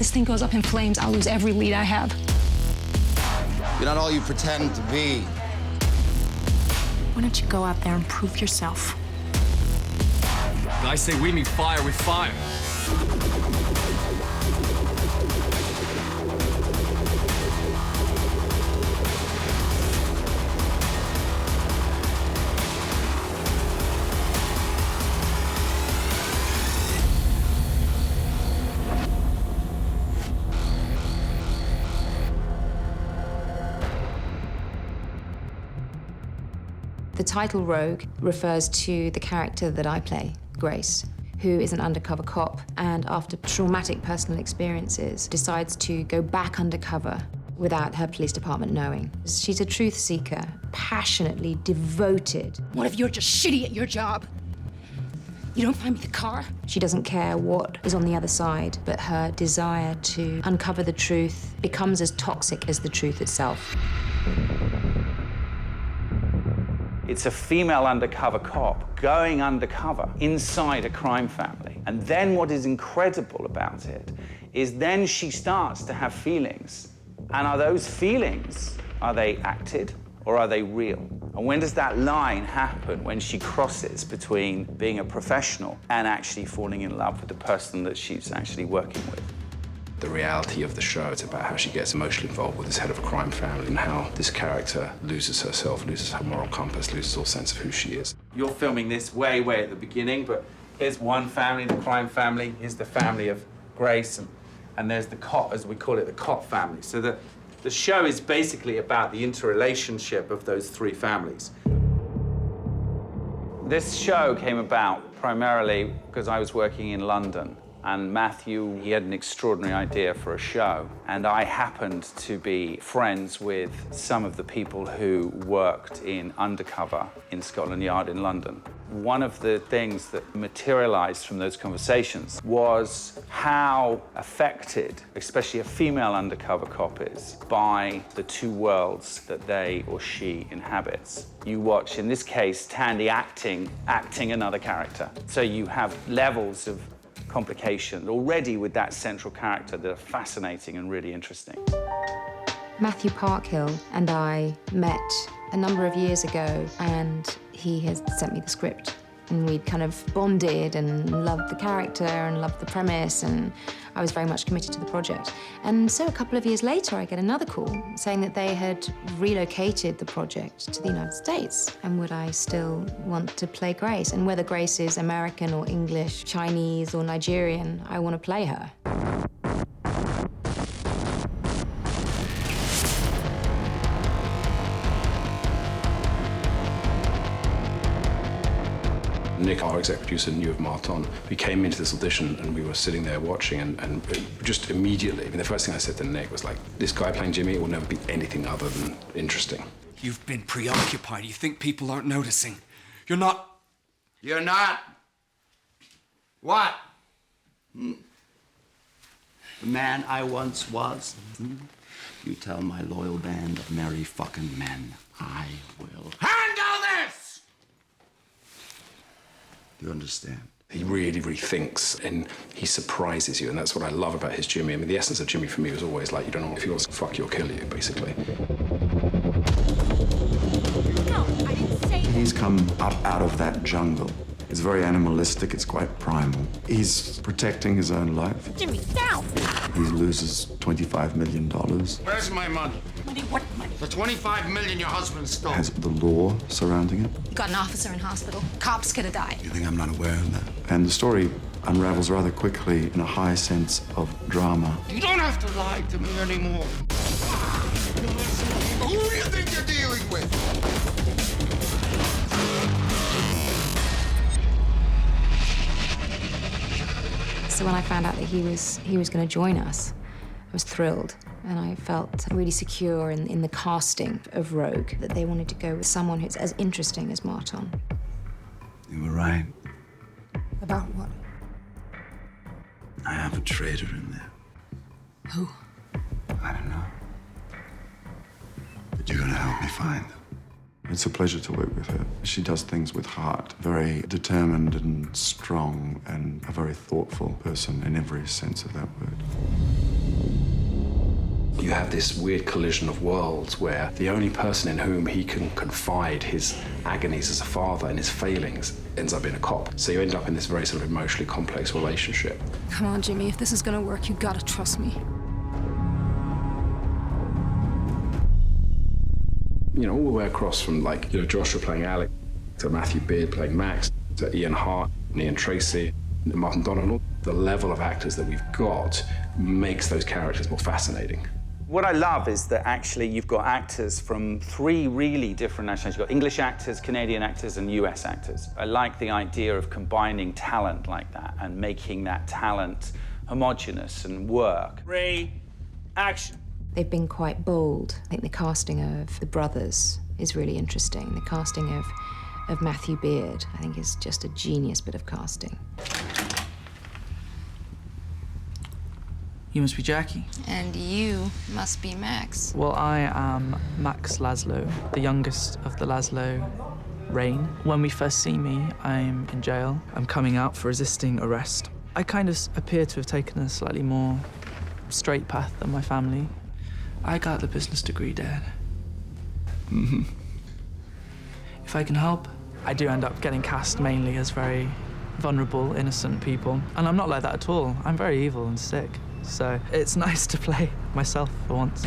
this thing goes up in flames, I'll lose every lead I have. You're not all you pretend to be. Why don't you go out there and prove yourself? Guys say we meet fire with fire. The title Rogue refers to the character that I play, Grace, who is an undercover cop and after traumatic personal experiences decides to go back undercover without her police department knowing. She's a truth seeker, passionately devoted. What if you're just shitty at your job? You don't find me the car? She doesn't care what is on the other side, but her desire to uncover the truth becomes as toxic as the truth itself. It's a female undercover cop going undercover inside a crime family. And then what is incredible about it is then she starts to have feelings. And are those feelings, are they acted or are they real? And when does that line happen, when she crosses between being a professional and actually falling in love with the person that she's actually working with? The reality of the show, it's about how she gets emotionally involved with this head of a crime family and how this character loses herself, loses her moral compass, loses all sense of who she is. You're filming this way at the beginning, but here's one family, the crime family, here's the family of Grace, and there's the cop, as we call it, the cop family. So the show is basically about the interrelationship of those three families. This show came about primarily because I was working in London. And Matthew, he had an extraordinary idea for a show. And I happened to be friends with some of the people who worked in undercover in Scotland Yard in London. One of the things that materialized from those conversations was how affected, especially a female undercover cop is, by the two worlds that they or she inhabits. You watch, in this case, Thandie acting another character. So you have levels of complication already with that central character that are fascinating and really interesting. Matthew Parkhill and I met a number of years ago, and he has sent me the script. And we'd kind of bonded and loved the character and loved the premise, and I was very much committed to the project. And so a couple of years later, I get another call saying that they had relocated the project to the United States, and would I still want to play Grace? And whether Grace is American or English, Chinese or Nigerian, I want to play her. Nick, our exec producer, knew of Marton. We came into this audition and we were sitting there watching and just immediately, I mean, the first thing I said to Nick was like, this guy playing Jimmy will never be anything other than interesting. You've been preoccupied. You think people aren't noticing. You're not... You're not? What? The man I once was. You tell my loyal band of merry fucking men, I will handle this! You understand? He really, really thinks and he surprises you, and that's what I love about his Jimmy. I mean, the essence of Jimmy for me was always like, you don't know if he wants to fuck you or kill you, basically. No, I didn't say that. He's come up out of that jungle. It's very animalistic, it's quite primal. He's protecting his own life. Jimmy, down! He loses $25 million. Where's my money? Money, what money? The 25 million your husband stole. Has the law surrounding it. You got an officer in hospital. Cop's gonna die. You think I'm not aware of that? And the story unravels rather quickly in a high sense of drama. You don't have to lie to me anymore. Who do you think you're dealing with? So when I found out that he was going to join us, I was thrilled. And I felt really secure in the casting of Rogue, that they wanted to go with someone who's as interesting as Marton. You were right. About what? I have a traitor in there. Who? I don't know. But you're gonna help me find them. It's a pleasure to work with her. She does things with heart, very determined and strong, and a very thoughtful person in every sense of that word. You have this weird collision of worlds where the only person in whom he can confide his agonies as a father and his failings ends up being a cop. So you end up in this very sort of emotionally complex relationship. Come on, Jimmy, if this is gonna work, you gotta trust me. You know, all the way across from, like, you know, Joshua playing Alec, to Matthew Beard playing Max, to Ian Hart, Ian Tracy, Martin Donald. The level of actors that we've got makes those characters more fascinating. What I love is that actually you've got actors from 3 really different nationalities. You've got English actors, Canadian actors, and US actors. I like the idea of combining talent like that and making that talent homogenous and work. Action. They've been quite bold. I think the casting of the brothers is really interesting. The casting of Matthew Beard, I think, is just a genius bit of casting. You must be Jackie. And you must be Max. Well, I am Max Laszlo, the youngest of the Laszlo reign. When we first see me, I'm in jail. I'm coming out for resisting arrest. I kind of appear to have taken a slightly more straight path than my family. I got the business degree, Dad. Mm-hmm. If I can help, I do end up getting cast mainly as very vulnerable, innocent people. And I'm not like that at all. I'm very evil and sick. So it's nice to play myself for once.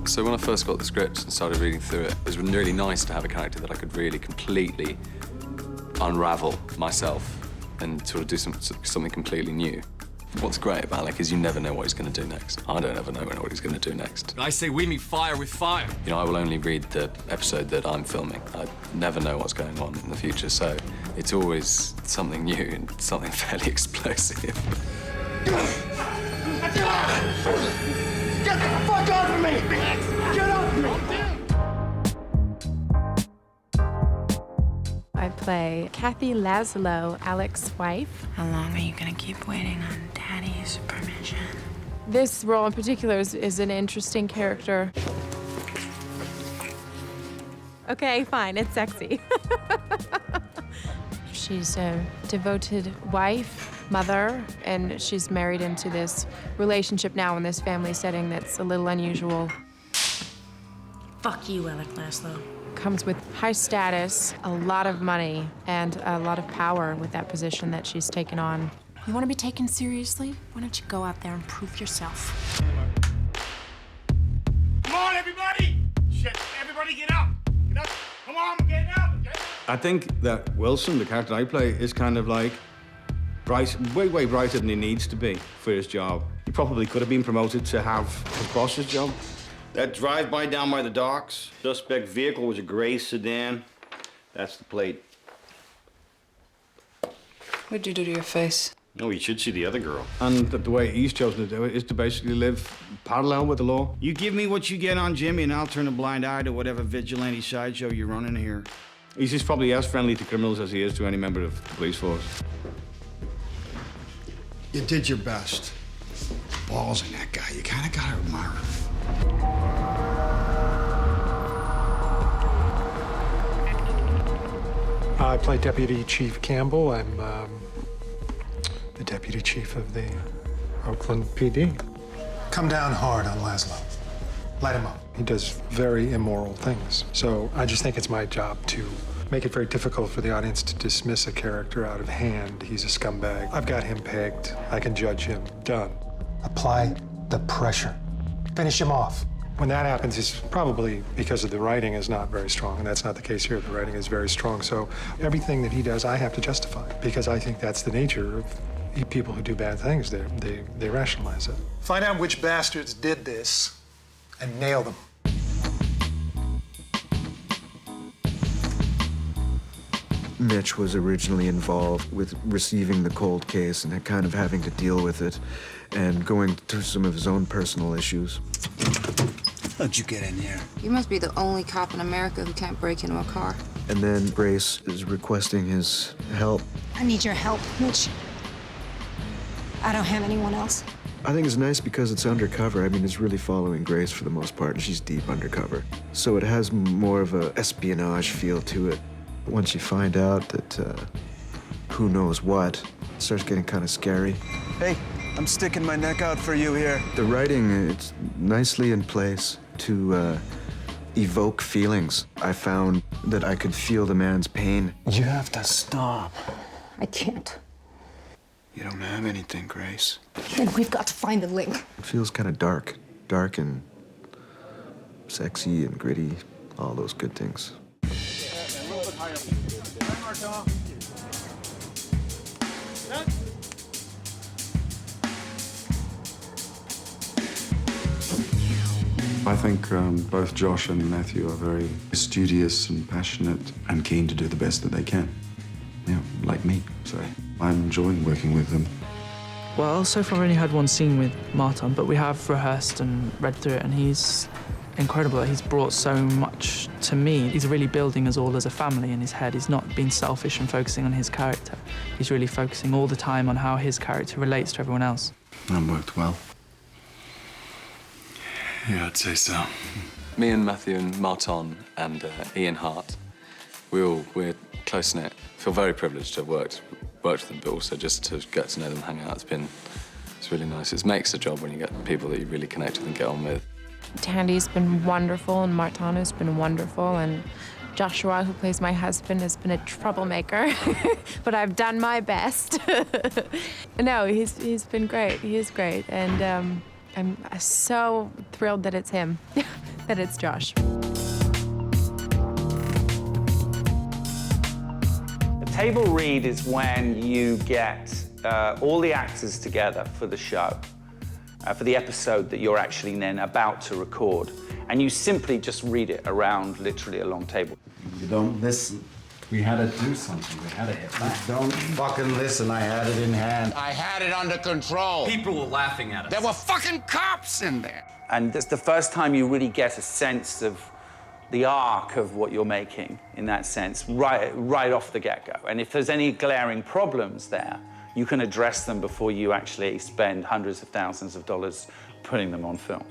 So when I first got the script and started reading through it, it was really nice to have a character that I could really completely unravel myself and sort of do something completely new. What's great about Alec is you never know what he's going to do next. I don't ever know what he's going to do next. I say we meet fire with fire. You know, I will only read the episode that I'm filming. I never know what's going on in the future, so it's always something new and something fairly explosive. Get the fuck off of me! Get off me! I play Kathy Laszlo, Alec's wife. How long are you gonna keep waiting on Daddy's permission? This role in particular is an interesting character. Okay, fine, it's sexy. She's a devoted wife, mother, and she's married into this relationship now in this family setting that's a little unusual. Fuck you, Alec Laszlo. Comes with high status, a lot of money, and a lot of power with that position that she's taken on. You want to be taken seriously? Why don't you go out there and prove yourself? Come on, everybody! Shit, everybody get up! Get up! Come on, I'm getting up! I think that Wilson, the character I play, is kind of like bright, way brighter than he needs to be for his job. He probably could have been promoted to have his boss's job. That drive-by down by the docks, suspect vehicle was a gray sedan. That's the plate. What'd you do to your face? No, you should see the other girl. And the way he's chosen to do it is to basically live parallel with the law. You give me what you get on Jimmy, and I'll turn a blind eye to whatever vigilante sideshow you're running here. He's just probably as friendly to criminals as he is to any member of the police force. You did your best. Balls in that guy. You kind of got to admire him. I play Deputy Chief Campbell. I'm the Deputy Chief of the Oakland PD. Come down hard on Laszlo. Light him up. He does very immoral things. So I just think it's my job to make it very difficult for the audience to dismiss a character out of hand. He's a scumbag. I've got him pegged. I can judge him. Done. Apply the pressure. Finish him off. When that happens, it's probably because of the writing is not very strong, and that's not the case here. The writing is very strong, so everything that he does, I have to justify, because I think that's the nature of people who do bad things. They rationalize it. Find out which bastards did this and nail them. Mitch was originally involved with receiving the cold case and kind of having to deal with it and going through some of his own personal issues. How'd you get in here? You must be the only cop in America who can't break into a car. And then Grace is requesting his help. I need your help, Mitch. I don't have anyone else. I think it's nice because it's undercover. I mean, it's really following Grace for the most part, and she's deep undercover. So it has more of a espionage feel to it. Once you find out that who knows what, it starts getting kind of scary. Hey, I'm sticking my neck out for you here. The writing, it's nicely in place to evoke feelings. I found that I could feel the man's pain. You have to stop. I can't. You don't have anything, Grace. Then we've got to find the link. It feels kind of dark. Dark and sexy and gritty, all those good things. I think both Josh and Matthew are very studious and passionate and keen to do the best that they can. Yeah, like me, so I'm enjoying working with them. Well, so far I've only had one scene with Marton, but we have rehearsed and read through it, and he's incredible. He's brought so much to me. He's really building us all as a family in his head. He's not being selfish and focusing on his character. He's really focusing all the time on how his character relates to everyone else. And worked well. Yeah, I'd say so. Me and Matthew and Marton and Ian Hart, we're close-knit. Feel very privileged to have worked with them, but also just to get to know them, hang out. It's really nice. It makes the job when you get people that you really connect with and get on with. Thandie's been wonderful, and Marton has been wonderful, and Joshua, who plays my husband, has been a troublemaker, but I've done my best. No, he's been great. He is great, and I'm so thrilled that it's him, that it's Josh. A table read is when you get all the actors together for the show, for the episode that you're actually then about to record, and you simply just read it around literally a long table. You don't listen. We had to do something. We had to hit back. Don't fucking listen. I had it in hand. I had it under control. People were laughing at us. There were fucking cops in there. And that's the first time you really get a sense of the arc of what you're making, in that sense, right off the get-go. And if there's any glaring problems there, you can address them before you actually spend hundreds of thousands of dollars putting them on film.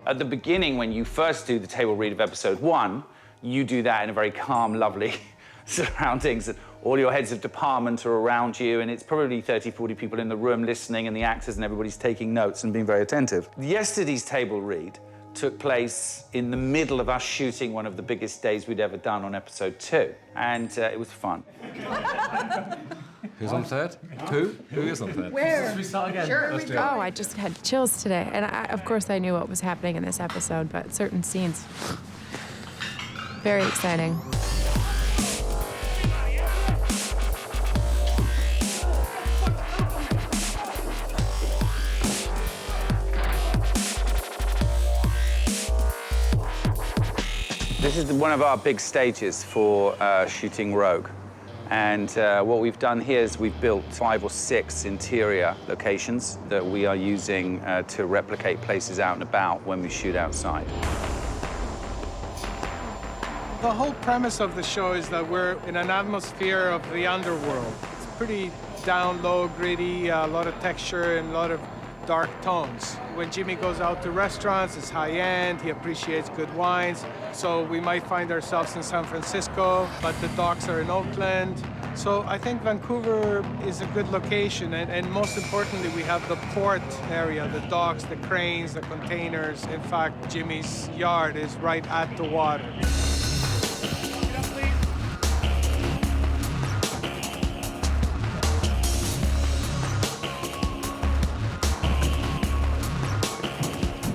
At the beginning, when you first do the table read of episode 1, you do that in a very calm, lovely surroundings, and all your heads of department are around you, and it's probably 30, 40 people in the room listening, and the actors and everybody's taking notes and being very attentive. Yesterday's table read took place in the middle of us shooting one of the biggest days we'd ever done on episode 2, and it was fun. Who's on third? Who? Who is on third? Where? Should we start again? Sure. Oh, I just had chills today, and of course I knew what was happening in this episode, but certain scenes, very exciting. This is one of our big stages for shooting Rogue. And what we've done here is we've built 5 or 6 interior locations that we are using to replicate places out and about when we shoot outside. The whole premise of the show is that we're in an atmosphere of the underworld. It's pretty down low, gritty, a lot of texture and a lot of dark tones. When Jimmy goes out to restaurants, it's high-end, he appreciates good wines. So we might find ourselves in San Francisco, but the docks are in Oakland. So I think Vancouver is a good location, and most importantly, we have the port area, the docks, the cranes, the containers. In fact, Jimmy's yard is right at the water.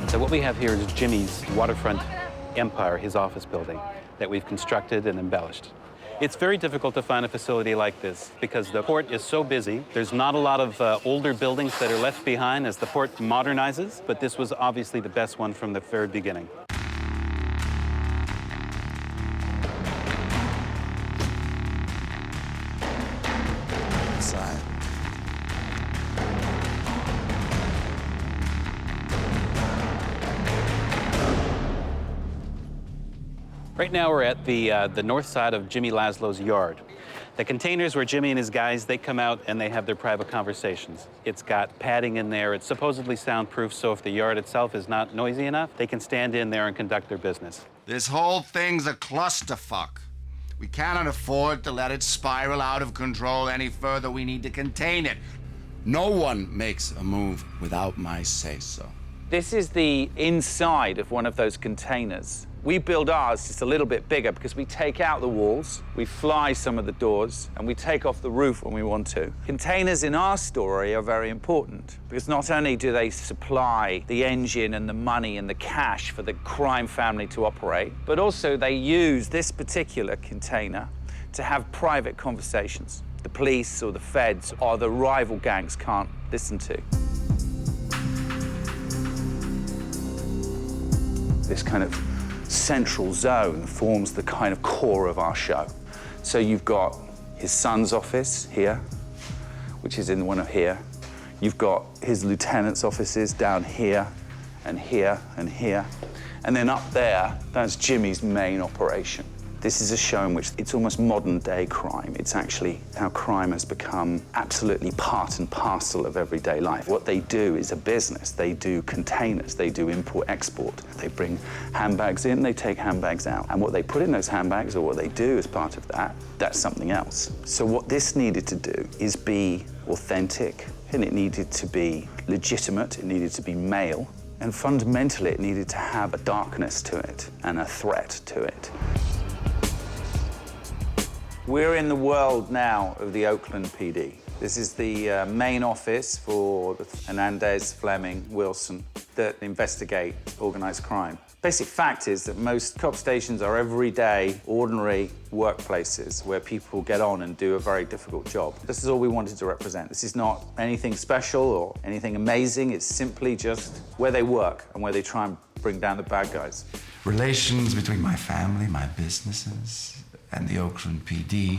So what we have here is Jimmy's waterfront empire, his office building, that we've constructed and embellished. It's very difficult to find a facility like this because the port is so busy. There's not a lot of older buildings that are left behind as the port modernizes, but this was obviously the best one from the very beginning. Inside. Right now we're at the north side of Jimmy Laszlo's yard. The containers where Jimmy and his guys, they come out and they have their private conversations. It's got padding in there. It's supposedly soundproof, so if the yard itself is not noisy enough, they can stand in there and conduct their business. This whole thing's a clusterfuck. We cannot afford to let it spiral out of control any further. We need to contain it. No one makes a move without my say-so. This is the inside of one of those containers. We build ours just a little bit bigger because we take out the walls, we fly some of the doors, and we take off the roof when we want to. Containers in our story are very important because not only do they supply the engine and the money and the cash for the crime family to operate, but also they use this particular container to have private conversations the police or the feds or the rival gangs can't listen to. This kind of central zone forms the kind of core of our show. So you've got his son's office here, which is in one of here. You've got his lieutenant's offices down here and here and here. And then up there, that's Jimmy's main operation. This is a show in which it's almost modern-day crime. It's actually how crime has become absolutely part and parcel of everyday life. What they do is a business. They do containers. They do import-export. They bring handbags in, they take handbags out. And what they put in those handbags or what they do as part of that, that's something else. So what this needed to do is be authentic, and it needed to be legitimate, it needed to be male, and fundamentally it needed to have a darkness to it and a threat to it. We're in the world now of the Oakland PD. This is the main office for the Hernandez, Fleming, Wilson that investigate organized crime. Basic fact is that most cop stations are everyday, ordinary workplaces where people get on and do a very difficult job. This is all we wanted to represent. This is not anything special or anything amazing. It's simply just where they work and where they try and bring down the bad guys. Relations between my family, my businesses, and the Oakland PD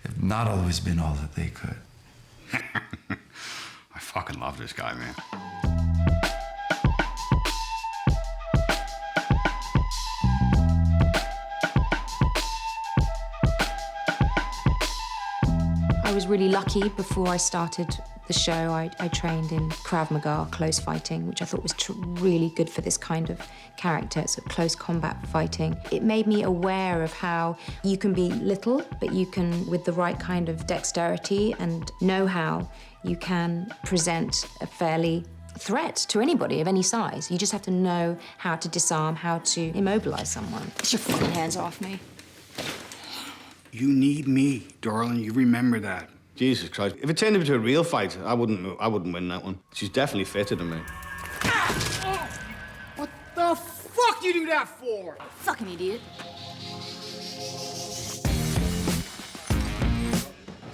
have not always been all that they could. I fucking love this guy, man. I was really lucky before I started the show. I trained in Krav Maga, close fighting, which I thought was really good for this kind of character, so close combat fighting. It made me aware of how you can be little, but you can, with the right kind of dexterity and know-how, you can present a fairly threat to anybody of any size. You just have to know how to disarm, how to immobilize someone. Get your fucking hands off me. You need me, darling. You remember that. Jesus Christ. If it turned into a real fight, I wouldn't win that one. She's definitely fitter than me. What the fuck you do that for? Fucking idiot.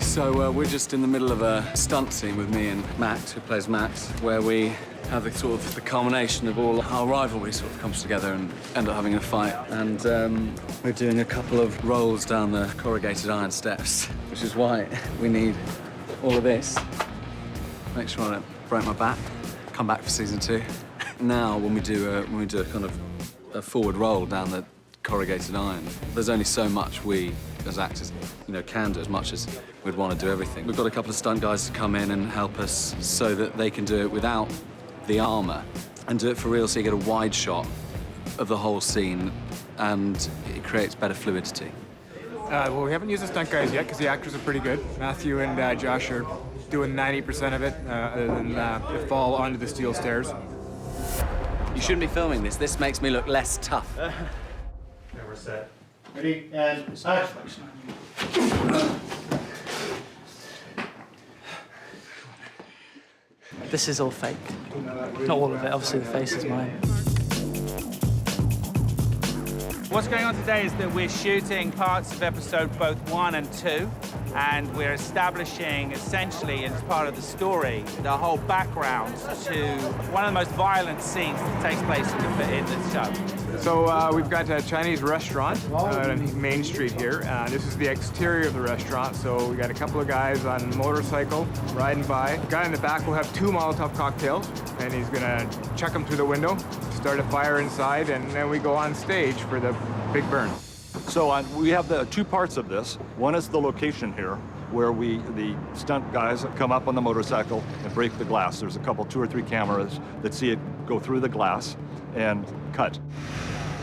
So we're just in the middle of a stunt scene with me and Matt, who plays Max, where we have the sort of the culmination of all our rivalry sort of comes together and end up having a fight. And we're doing a couple of rolls down the corrugated iron steps, which is why we need all of this. Make sure I don't break my back. Come back for season 2. Now, when we do a kind of a forward roll down the corrugated iron, there's only so much we, as actors, can do, as much as we'd want to do everything. We've got a couple of stunt guys to come in and help us so that they can do it without the armor and do it for real, so you get a wide shot of the whole scene and it creates better fluidity. Well, we haven't used the stunt guys yet because the actors are pretty good. Matthew and Josh are doing 90% of it, other than the fall onto the steel stairs. You shouldn't be filming this. This makes me look less tough. Okay, we're set. Ready, and action. This is all fake. Not all of it, obviously the face is mine. What's going on today is that we're shooting parts of episode both 1 and 2, and we're establishing, essentially, as part of the story, the whole background to one of the most violent scenes that takes place in the show. So we've got a Chinese restaurant on Main Street here. This is the exterior of the restaurant. So we got a couple of guys on a motorcycle riding by. The guy in the back will have 2 Molotov cocktails, and he's gonna chuck them through the window, start a fire inside, and then we go on stage for the big burn. So we have the 2 parts of this. One is the location here, where the stunt guys come up on the motorcycle and break the glass. There's a couple, 2 or 3 cameras that see it go through the glass and cut.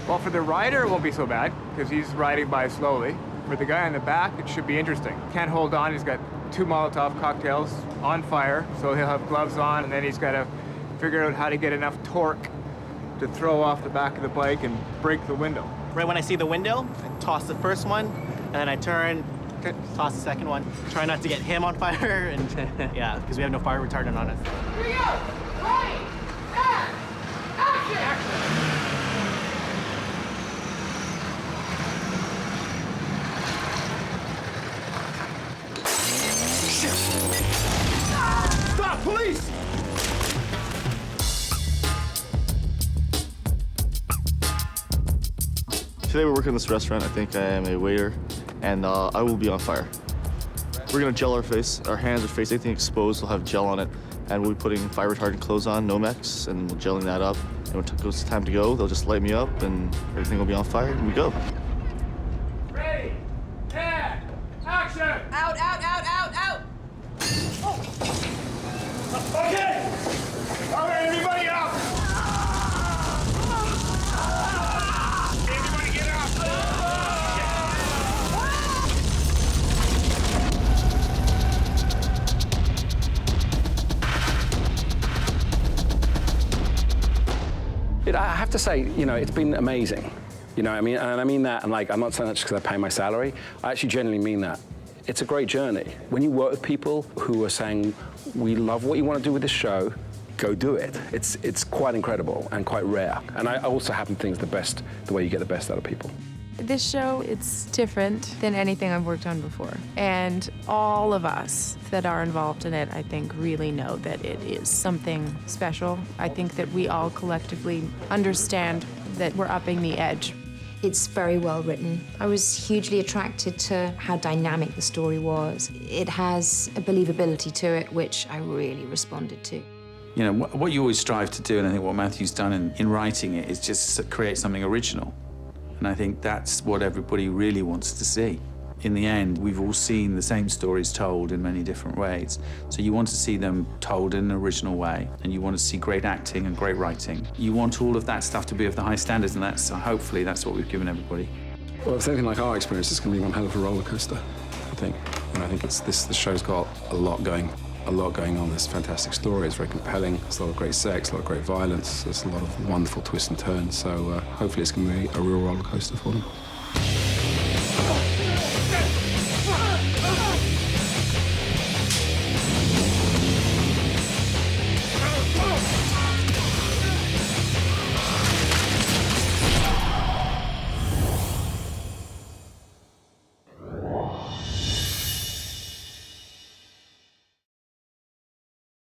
Well, for the rider, it won't be so bad, because he's riding by slowly. For the guy in the back, it should be interesting. Can't hold on, he's got 2 Molotov cocktails on fire, so he'll have gloves on, and then he's got to figure out how to get enough torque to throw off the back of the bike and break the window. Right when I see the window, I toss the first one, and then I turn, toss the second one. Try not to get him on fire, and yeah, because we have no fire retardant on it. Here we go! Ready, set, action! Stop, police! Today we're working in this restaurant. I think I am a waiter, and I will be on fire. We're gonna gel our face, our hands, our face, anything exposed will have gel on it, and we'll be putting fire retardant clothes on, Nomex, and we're gelling that up. And when it goes time to go, they'll just light me up, and everything will be on fire, and we go. Ready, set, action! Out, out, out, out, out! Okay! All right, everybody up! Everybody get up! I have to say, you know, it's been amazing. You know, I mean, and I mean that, and like, I'm not saying that just because I pay my salary. I actually genuinely mean that. It's a great journey. When you work with people who are saying, we love what you want to do with this show, go do it. It's quite incredible and quite rare. And I also happen to think it's the way you get the best out of people. This show, it's different than anything I've worked on before. And all of us that are involved in it, I think, really know that it is something special. I think that we all collectively understand that we're upping the edge. It's very well written. I was hugely attracted to how dynamic the story was. It has a believability to it, which I really responded to. You know, what you always strive to do, and I think what Matthew's done in writing it, is just create something original. And I think that's what everybody really wants to see. In the end, we've all seen the same stories told in many different ways. So you want to see them told in an original way, and you want to see great acting and great writing. You want all of that stuff to be of the high standards, and hopefully that's what we've given everybody. Well, if it's anything like our experience, it's going to be one hell of a roller coaster, I think. And I think the show's got a lot going on. This fantastic story. It's very compelling. There's a lot of great sex, a lot of great violence. There's a lot of wonderful twists and turns. So hopefully it's going to be a real roller coaster for them.